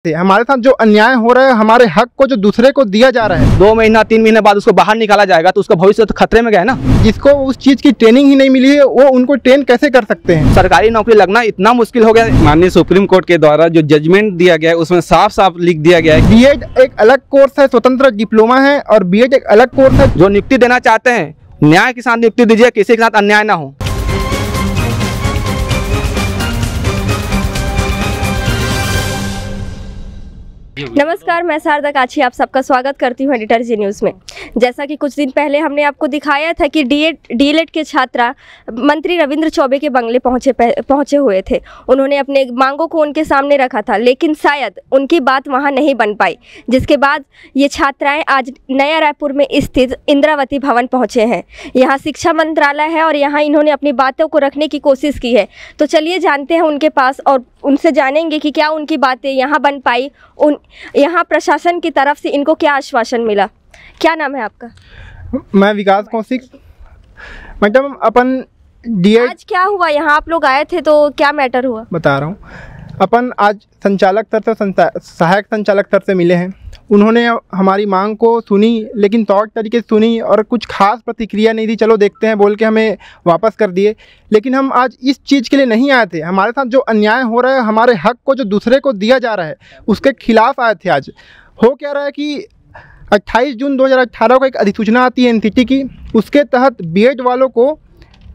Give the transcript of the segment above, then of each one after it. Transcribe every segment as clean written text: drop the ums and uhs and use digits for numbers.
हमारे साथ जो अन्याय हो रहा है, हमारे हक को जो दूसरे को दिया जा रहा है, 2 महीना 3 महीने बाद उसको बाहर निकाला जाएगा तो उसका भविष्य तो खतरे में गया है ना। जिसको उस चीज की ट्रेनिंग ही नहीं मिली है वो उनको ट्रेन कैसे कर सकते हैं। सरकारी नौकरी लगना इतना मुश्किल हो गया है। माननीय सुप्रीम कोर्ट के द्वारा जो जजमेंट दिया गया है उसमें साफ साफ लिख दिया गया है। बीएड एक अलग कोर्स है, स्वतंत्र डिप्लोमा है, और बीएड एक अलग कोर्स है। जो नियुक्ति देना चाहते हैं न्याय के साथ नियुक्ति दीजिए, किसी के साथ अन्याय ना हो। नमस्कार, मैं शारदा काछी आप सबका स्वागत करती हूँ एडिटर जी न्यूज़ में। जैसा कि कुछ दिन पहले हमने आपको दिखाया था कि डीएलएड के छात्रा मंत्री रविंद्र चौबे के बंगले पहुँचे हुए थे। उन्होंने अपने मांगों को उनके सामने रखा था, लेकिन शायद उनकी बात वहाँ नहीं बन पाई, जिसके बाद ये छात्राएँ आज नया रायपुर में स्थित इंद्रावती भवन पहुँचे हैं। यहाँ शिक्षा मंत्रालय है और यहाँ इन्होंने अपनी बातों को रखने की कोशिश की है। तो चलिए जानते हैं उनके पास और उनसे जानेंगे कि क्या उनकी बातें यहाँ बन पाई, यहाँ प्रशासन की तरफ से इनको क्या आश्वासन मिला। क्या नाम है आपका? मैं विकास कौशिक। मैडम, अपन डीएड आज क्या हुआ? यहाँ आप लोग आए थे तो क्या मैटर हुआ? बता रहा हूँ। अपन आज संचालक स्तर से सहायक संचालक स्तर से मिले हैं। उन्होंने हमारी मांग को सुनी, लेकिन तौर तरीके से सुनी और कुछ खास प्रतिक्रिया नहीं दी। चलो देखते हैं बोल के हमें वापस कर दिए। लेकिन हम आज इस चीज़ के लिए नहीं आए थे। हमारे साथ जो अन्याय हो रहा है, हमारे हक को जो दूसरे को दिया जा रहा है, उसके खिलाफ आए थे। आज हो क्या रहा है कि 28 जून 2018 को एक अधिसूचना आती है एनसीटी की। उसके तहत बीएड वालों को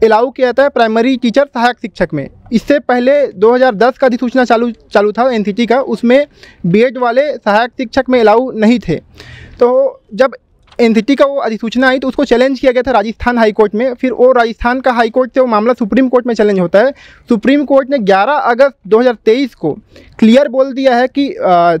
अलाउ किया जाता है प्राइमरी टीचर सहायक शिक्षक में। इससे पहले 2010 का अधिसूचना चालू था एनसीटी का, उसमें बीएड वाले सहायक शिक्षक में अलाउ नहीं थे। तो जब एनसीटी का वो अधिसूचना आई तो उसको चैलेंज किया गया था राजस्थान हाई कोर्ट में। फिर वो राजस्थान का हाई कोर्ट से वो मामला सुप्रीम कोर्ट में चैलेंज होता है। सुप्रीम कोर्ट ने 11 अगस्त 2023 को क्लियर बोल दिया है कि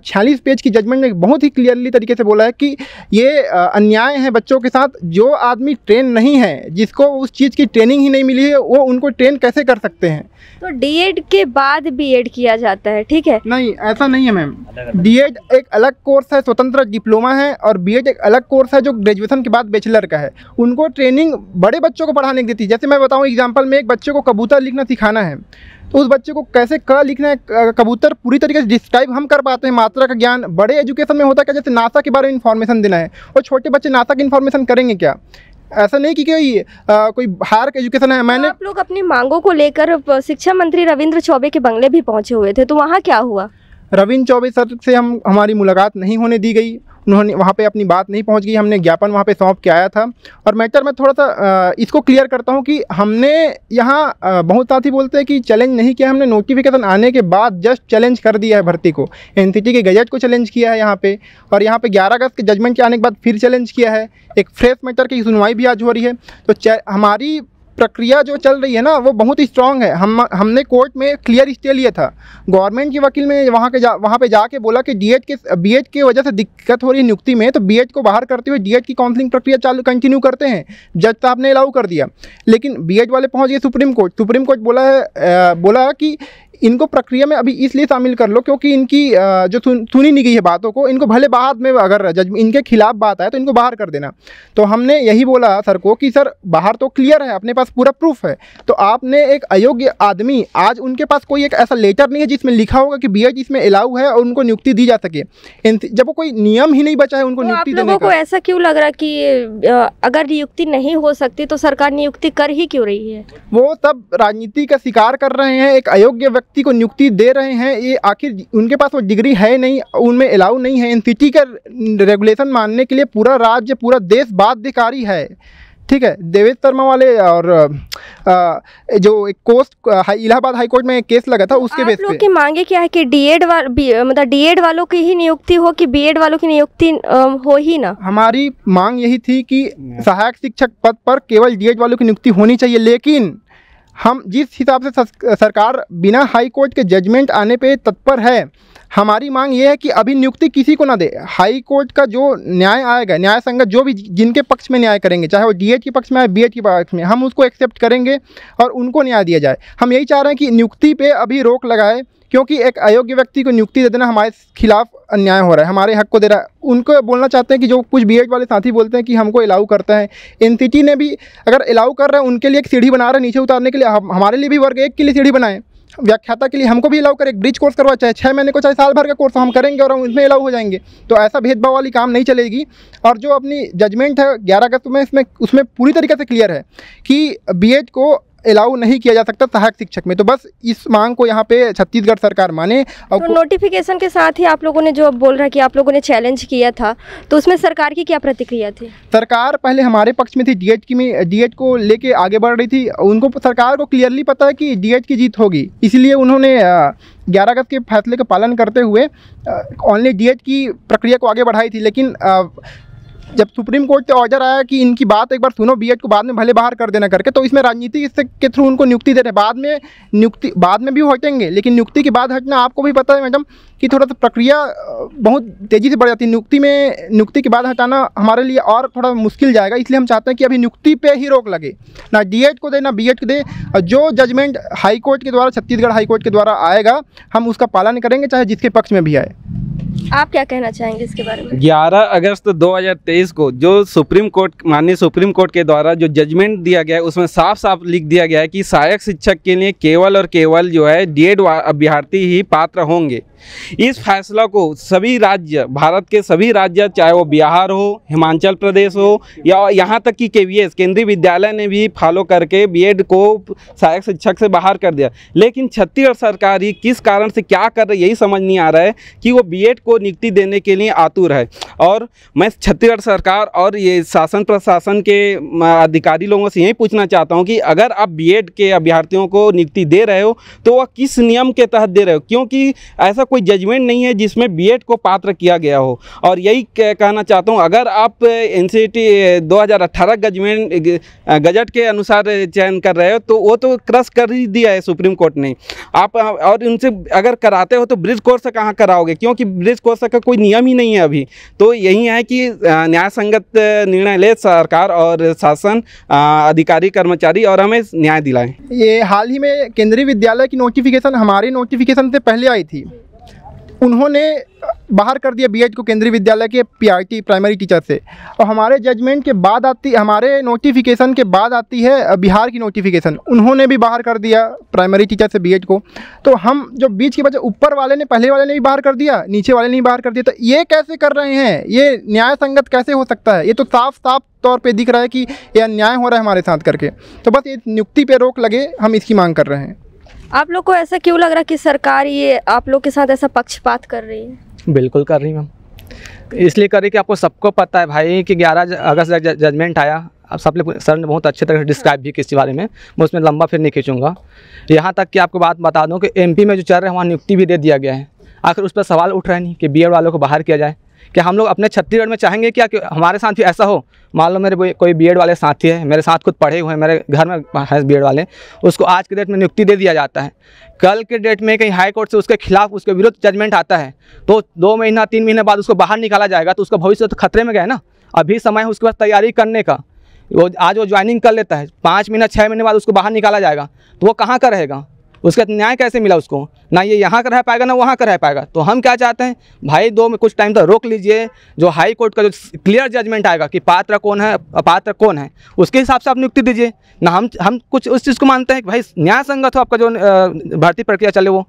46 पेज की जजमेंट में बहुत ही क्लियरली तरीके से बोला है कि ये अन्याय है बच्चों के साथ। जो आदमी ट्रेन नहीं है, जिसको उस चीज़ की ट्रेनिंग ही नहीं मिली है, वो उनको ट्रेन कैसे कर सकते हैं। तो डीएड के बाद बीएड किया जाता है, ठीक है? नहीं, ऐसा नहीं है मैम। डीएड एक अलग कोर्स है, स्वतंत्र डिप्लोमा है, और बीएड एक अलग कोर्स है जो ग्रेजुएशन के बाद बैचलर का है। उनको ट्रेनिंग बड़े बच्चों को पढ़ाने की देती है। जैसे मैं बताऊं एग्जांपल में, एक बच्चे को कबूतर लिखना सिखाना है तो उस बच्चे को कैसे क लिखना है, कबूतर पूरी तरीके से डिस्क्राइब हम कर पाते हैं। मात्रा का ज्ञान बड़े एजुकेशन में होता है क्या, जैसे नासा के बारे में इन्फॉर्मेशन देना है, और छोटे बच्चे नासा की इन्फॉर्मेशन करेंगे क्या? ऐसा नहीं कि कोई हायर का एजुकेशन है। मैंने आप लोग अपनी मांगों को लेकर शिक्षा मंत्री रविंद्र चौबे के बंगले भी पहुंचे हुए थे, तो वहाँ क्या हुआ? रविंद्र चौबे सर से हमारी मुलाकात नहीं होने दी गई। उन्होंने वहाँ पे अपनी बात नहीं पहुँच गई। हमने ज्ञापन वहाँ पे सौंप के आया था। और मैटर में थोड़ा सा इसको क्लियर करता हूँ कि हमने यहाँ बहुत साथी बोलते हैं कि चैलेंज नहीं किया। हमने नोटिफिकेशन आने के बाद जस्ट चैलेंज कर दिया है भर्ती को। एनसीटी के गजट को चैलेंज किया है यहाँ पे, और यहाँ पे 11 अगस्त के जजमेंट के आने के बाद फिर चैलेंज किया है। एक फ्रेश मैटर की सुनवाई भी आज हो रही है। तो हमारी प्रक्रिया जो चल रही है ना, वो बहुत ही स्ट्रांग है। हमने कोर्ट में क्लियर स्टे लिया था। गवर्नमेंट के वकील ने वहाँ पे जाके बोला कि बीएड की वजह से दिक्कत हो रही है नियुक्ति में, तो बीएड को बाहर करते हुए डीएड की काउंसलिंग प्रक्रिया कंटिन्यू करते हैं। जज साहब ने अलाउ कर दिया। लेकिन बीएड वाले पहुँच गए सुप्रीम कोर्ट। सुप्रीम कोर्ट बोला कि इनको प्रक्रिया में अभी इसलिए शामिल कर लो क्योंकि इनकी जो सुनी नहीं गई है बातों को, इनको भले बाद में अगर जज इनके खिलाफ बात आए तो इनको बाहर कर देना। तो हमने यही बोला सर को कि सर बाहर तो क्लियर है, अपने पास पूरा प्रूफ है, तो आपने एक अयोग्य आदमी, आज उनके पास कोई एक ऐसा लेटर नहीं है जिसमें लिखा होगा कि बीएड इसमें अलाउ है और उनको नियुक्ति दी जा सके। जब वो कोई नियम ही नहीं बचा है उनको नियुक्ति देने का। आप लोगों को ऐसा क्यों लग रहा कि अगर नियुक्ति नहीं हो सकती तो सरकार नियुक्ति कर ही क्यों रही है? वो सब राजनीति का शिकार कर रहे हैं। एक अयोग्य व्यक्ति को नियुक्ति दे रहे हैं। ये आखिर उनके पास वो डिग्री है नहीं, उनमें अलाउ नहीं है। एनसीटी का रेगुलेशन मानने के लिए पूरा राज्य, पूरा देश बाध्यकारी है, ठीक है। देवेश शर्मा वाले और जो एक इलाहाबाद हाई कोर्ट में एक केस लगा था, उसके बेस पे आप लोग की मांगे क्या है कि डीएड वालों की ही नियुक्ति हो कि बीएड वालों की नियुक्ति हो ही ना? हमारी मांग यही थी कि सहायक शिक्षक पद पर केवल डीएड वालों की नियुक्ति होनी चाहिए। लेकिन हम जिस हिसाब से सरकार बिना हाई कोर्ट के जजमेंट आने पे तत्पर है, हमारी मांग ये है कि अभी नियुक्ति किसी को ना दे। हाई कोर्ट का जो न्याय आएगा, न्याय संगत जो भी जिनके पक्ष में न्याय करेंगे, चाहे वो डीएड के पक्ष में आए, बीएड के पक्ष में, हम उसको एक्सेप्ट करेंगे और उनको न्याय दिया जाए। हम यही चाह रहे हैं कि नियुक्ति पे अभी रोक लगाए, क्योंकि एक अयोग्य व्यक्ति को नियुक्ति दे देना हमारे खिलाफ अन्याय हो रहा है, हमारे हक को दे रहा है। उनको बोलना चाहते हैं कि जो कुछ बीएड वाले साथी बोलते हैं कि हमको अलाउ करता है, एनसीटी ने भी अगर अलाउ कर रहा है उनके लिए एक सीढ़ी बना रहा है नीचे उतारने के लिए, हमारे लिए भी वर्ग 1 के लिए सीढ़ी बनाएं। व्याख्याता के लिए हमको भी अलाउ करे, ब्रिज कोर्स करवा, चाहे 6 महीने को चाहे साल भर का कोर्स हम करेंगे और हम इसमें अलाउ हो जाएंगे। तो ऐसा भेदभाव वाली काम नहीं चलेगी। और जो अपनी जजमेंट है 11 अगस्त में, उसमें पूरी तरीके से क्लियर है कि बीएड को अलाउ नहीं किया जा सकता सहायक शिक्षक में। तो बस इस मांग को यहाँ पे छत्तीसगढ़ सरकार माने। और तो नोटिफिकेशन के साथ ही आप लोगों ने जो बोल रहा है कि आप लोगों ने चैलेंज किया था, तो उसमें सरकार की क्या प्रतिक्रिया थी? सरकार पहले हमारे पक्ष में थी, डीएड को लेके आगे बढ़ रही थी। उनको, सरकार को क्लियरली पता है कि डीएड की जीत होगी, इसलिए उन्होंने 11 अगस्त के फैसले का पालन करते हुए ओनली डीएड की प्रक्रिया को आगे बढ़ाई थी। लेकिन जब सुप्रीम कोर्ट से ऑर्डर आया कि इनकी बात एक बार सुनो, बीएड को बाद में भले बाहर कर देना करके, तो इसमें राजनीति के थ्रू उनको नियुक्ति दे रहे हैं। बाद में भी हटेंगे, लेकिन नियुक्ति के बाद हटना आपको भी पता है मैडम कि थोड़ा सा प्रक्रिया बहुत तेज़ी से बढ़ जाती है। नियुक्ति के बाद हटाना हमारे लिए और थोड़ा मुश्किल जाएगा, इसलिए हम चाहते हैं कि अभी नियुक्ति पे ही रोक लगे, ना डीएड को दे ना बीएड को दे। जो जजमेंट हाई कोर्ट के द्वारा, छत्तीसगढ़ हाई कोर्ट के द्वारा आएगा, हम उसका पालन करेंगे, चाहे जिसके पक्ष में भी आए। आप क्या कहना चाहेंगे इसके बारे में? 11 अगस्त 2023 को जो माननीय सुप्रीम कोर्ट के द्वारा जो जजमेंट दिया गया है, उसमें साफ साफ लिख दिया गया है कि सहायक शिक्षक के लिए केवल और केवल जो है डीएड अभ्यर्थी ही पात्र होंगे। इस फैसला को सभी राज्य, भारत के सभी राज्य, चाहे वो बिहार हो, हिमाचल प्रदेश हो या यहाँ तक कि केवीएस केंद्रीय विद्यालय ने भी फॉलो करके बीएड को सहायक शिक्षक से बाहर कर दिया। लेकिन छत्तीसगढ़ सरकार ही किस कारण से क्या कर रही है, यही समझ नहीं आ रहा है कि वो बीएड को नियुक्ति देने के लिए आतुर है। और मैं छत्तीसगढ़ सरकार और ये शासन प्रशासन के अधिकारी लोगों से यही पूछना चाहता हूँ कि अगर आप बीएड के अभ्यर्थियों को नियुक्ति दे रहे हो तो वह किस नियम के तहत दे रहे हो, क्योंकि ऐसा कोई जजमेंट नहीं है जिसमें बीएड को पात्र किया गया हो। और यही कहना चाहता हूं, अगर आप एनसीईटी 2018 गजट के अनुसार चयन कर रहे हो तो वो तो क्रश कर ही दिया है सुप्रीम कोर्ट ने। आप और उनसे अगर कराते हो तो ब्रिज कोर्स से कहाँ कराओगे, क्योंकि ब्रिज कोर्स का कोई नियम ही नहीं है अभी। तो यही है कि न्याय संगत निर्णय ले सरकार और शासन, अधिकारी कर्मचारी, और हमें न्याय दिलाएं। ये हाल ही में केंद्रीय विद्यालय की नोटिफिकेशन हमारी नोटिफिकेशन से पहले आई थी, उन्होंने बाहर कर दिया बीएड को केंद्रीय विद्यालय के पीआरटी प्राइमरी टीचर से। और हमारे जजमेंट के बाद हमारे नोटिफिकेशन के बाद आती है बिहार की नोटिफिकेशन, उन्होंने भी बाहर कर दिया प्राइमरी टीचर से बीएड को। तो हम जो बीच के बच्चे, ऊपर वाले ने, पहले वाले ने भी बाहर कर दिया, नीचे वाले ने भी बाहर कर दिया। तो ये कैसे कर रहे हैं, ये न्याय संगत कैसे हो सकता है? ये तो साफ साफ तौर पे दिख रहा है कि यह अन्याय हो रहा है हमारे साथ करके। तो बस ये नियुक्ति पे रोक लगे, हम इसकी मांग कर रहे हैं। आप लोग को ऐसा क्यों लग रहा है कि सरकार ये आप लोग के साथ ऐसा पक्षपात कर रही है? बिल्कुल कर रही मैम, इसलिए कर रही कि आपको सबको पता है भाई कि 11 अगस्त जजमेंट आया। अब सब लोग, सर ने बहुत अच्छे तरह से डिस्क्राइब भी किस बारे में, मैं उसमें लंबा फिर नहीं खींचूंगा। यहाँ तक कि आपको बात बता दूँ कि एमपी में जो चल रहा है वहाँ नियुक्ति भी दे दिया गया है। आखिर उस पर सवाल उठ रहा है नहीं कि बीएड वालों को बाहर किया जाए। क्या हम लोग अपने छत्तीसगढ़ में चाहेंगे क्या कि हमारे साथ भी ऐसा हो? मान लो मेरे कोई बीएड वाले साथी है, मेरे साथ खुद पढ़े हुए हैं, मेरे घर में है बीएड वाले, उसको आज के डेट में नियुक्ति दे दिया जाता है। कल के डेट में कहीं हाई कोर्ट से उसके खिलाफ, उसके विरुद्ध जजमेंट आता है, तो 2 महीना 3 महीने बाद उसको बाहर निकाला जाएगा, तो उसका भविष्य तो खतरे में गया ना। अभी समय है उसके पास तैयारी करने का, आज वो ज्वाइनिंग कर लेता है, 5 महीना 6 महीने बाद उसको बाहर निकाला जाएगा, तो वो कहाँ का रहेगा? उसका न्याय कैसे मिला उसको? ना ये यहाँ का रह पाएगा ना वहाँ का रह पाएगा। तो हम क्या चाहते हैं भाई, 2 में कुछ टाइम तक रोक लीजिए। जो हाई कोर्ट का जो क्लियर जजमेंट आएगा कि पात्र कौन है अपात्र कौन है, उसके हिसाब से आप नियुक्ति दीजिए ना। हम कुछ उस चीज़ को मानते हैं कि भाई न्याय संगत हो आपका जो भर्ती प्रक्रिया चले वो।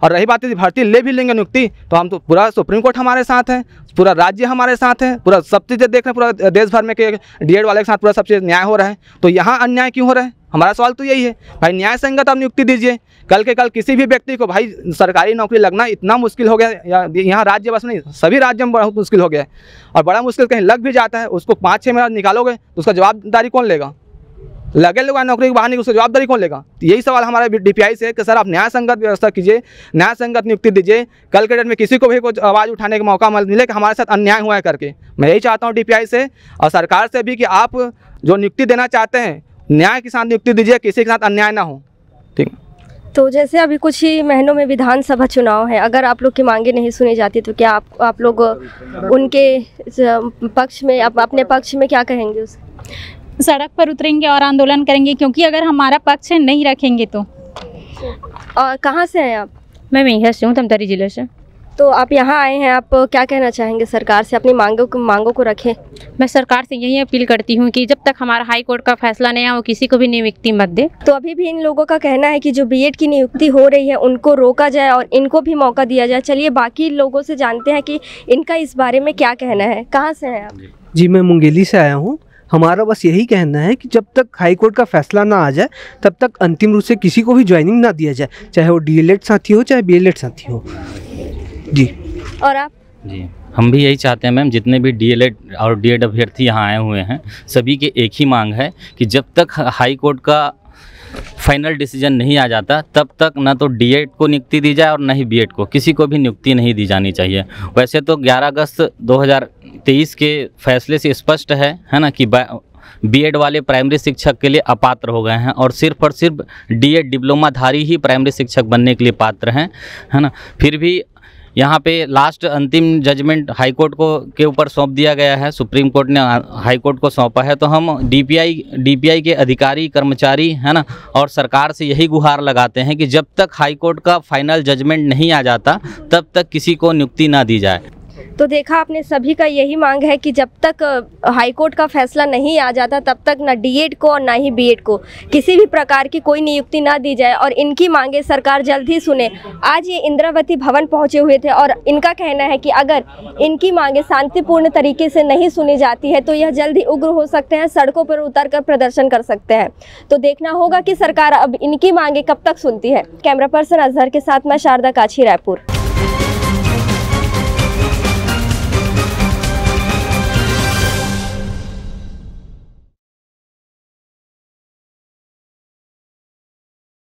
और रही बात यदि भर्ती ले भी लेंगे नियुक्ति, तो हम तो पूरा सुप्रीम कोर्ट हमारे साथ है, पूरा राज्य हमारे साथ है, पूरा सब चीज़ें देख रहे हैं, पूरा देश भर में के डीएड वाले के साथ पूरा सब चीज़ न्याय हो रहा है। तो यहाँ अन्याय क्यों हो रहा है? हमारा सवाल तो यही है भाई, न्याय संगत आप नियुक्ति दीजिए। कल के कल किसी भी व्यक्ति को भाई सरकारी नौकरी लगना इतना मुश्किल हो गया, या यहाँ राज्य बस नहीं सभी राज्यों में बहुत मुश्किल हो गया है। और बड़ा मुश्किल कहीं लग भी जाता है, उसको 5-6 महीना निकालोगे तो उसका जवाबदारी कौन लेगा? लगे लोग नौकरी के बाहर नहीं, उसकी जवाबदारी कौन लेगा? तो यही सवाल हमारा डीपीआई से है कि सर आप न्याय संगत व्यवस्था कीजिए, न्याय संगत नियुक्ति दीजिए। कल के डेट में किसी को भी कुछ आवाज़ उठाने का मौका मिले कि हमारे साथ अन्याय हुआ है करके। मैं यही चाहता हूँ डीपीआई से और सरकार से भी कि आप जो नियुक्ति देना चाहते हैं, न्याय के साथ नियुक्ति दीजिए, किसी के साथ अन्याय ना हो। ठीक। तो जैसे अभी कुछ ही महीनों में विधानसभा चुनाव है, अगर आप लोग की मांगे नहीं सुनी जाती तो क्या आप लोग उनके पक्ष में, अपने पक्ष में क्या कहेंगे? उस सड़क पर उतरेंगे और आंदोलन करेंगे, क्योंकि अगर हमारा पक्ष नहीं रखेंगे तो। और कहाँ से हैं आप? मैं मैहर से हूँ, धमतरी जिले से। तो आप यहाँ आए हैं, आप क्या कहना चाहेंगे सरकार से? अपनी मांगों को रखें। मैं सरकार से यही अपील करती हूँ कि जब तक हमारा हाई कोर्ट का फैसला नहीं आया वो किसी को भी नियुक्ति मत दे। तो अभी भी इन लोगों का कहना है कि जो बीएड की नियुक्ति हो रही है उनको रोका जाए और इनको भी मौका दिया जाए। चलिए बाकी लोगों से जानते हैं कि इनका इस बारे में क्या कहना है। कहाँ से हैं आप? जी, मैं मुंगेली से आया हूँ। हमारा बस यही कहना है कि जब तक हाई कोर्ट का फैसला ना आ जाए तब तक अंतिम रूप से किसी को भी ज्वाइनिंग ना दिया जाए, चाहे वो डीएलएड साथी हो चाहे बीएलएड साथी हो। जी। और आप? जी, हम भी यही चाहते हैं मैम, जितने भी डीएलएड और डीएड अभ्यर्थी यहाँ आए हुए हैं सभी के एक ही मांग है कि जब तक हाई कोर्ट का फाइनल डिसीजन नहीं आ जाता तब तक ना तो डीएड को नियुक्ति दी जाए और ना ही बीएड को, किसी को भी नियुक्ति नहीं दी जानी चाहिए। वैसे तो 11 अगस्त 2023 के फैसले से स्पष्ट है ना, कि बीएड वाले प्राइमरी शिक्षक के लिए अपात्र हो गए हैं और सिर्फ डीएड डिप्लोमाधारी ही प्राइमरी शिक्षक बनने के लिए पात्र हैं, है ना। फिर भी यहाँ पे लास्ट अंतिम जजमेंट हाई कोर्ट को के ऊपर सौंप दिया गया है, सुप्रीम कोर्ट ने हाई कोर्ट को सौंपा है। तो हम डीपीआई के अधिकारी कर्मचारी, है ना, और सरकार से यही गुहार लगाते हैं कि जब तक हाई कोर्ट का फाइनल जजमेंट नहीं आ जाता तब तक किसी को नियुक्ति ना दी जाए। तो देखा आपने, सभी का यही मांग है कि जब तक हाई कोर्ट का फैसला नहीं आ जाता तब तक ना डीएड को और ना ही बीएड को किसी भी प्रकार की कोई नियुक्ति ना दी जाए और इनकी मांगे सरकार जल्द ही सुने। आज ये इंद्रावती भवन पहुंचे हुए थे और इनका कहना है कि अगर इनकी मांगे शांतिपूर्ण तरीके से नहीं सुनी जाती है तो यह जल्द ही उग्र हो सकते हैं, सड़कों पर उतरकर प्रदर्शन कर सकते हैं। तो देखना होगा कि सरकार अब इनकी मांगे कब तक सुनती है। कैमरा पर्सन अजहर के साथ मैं शारदा काछी, रायपुर।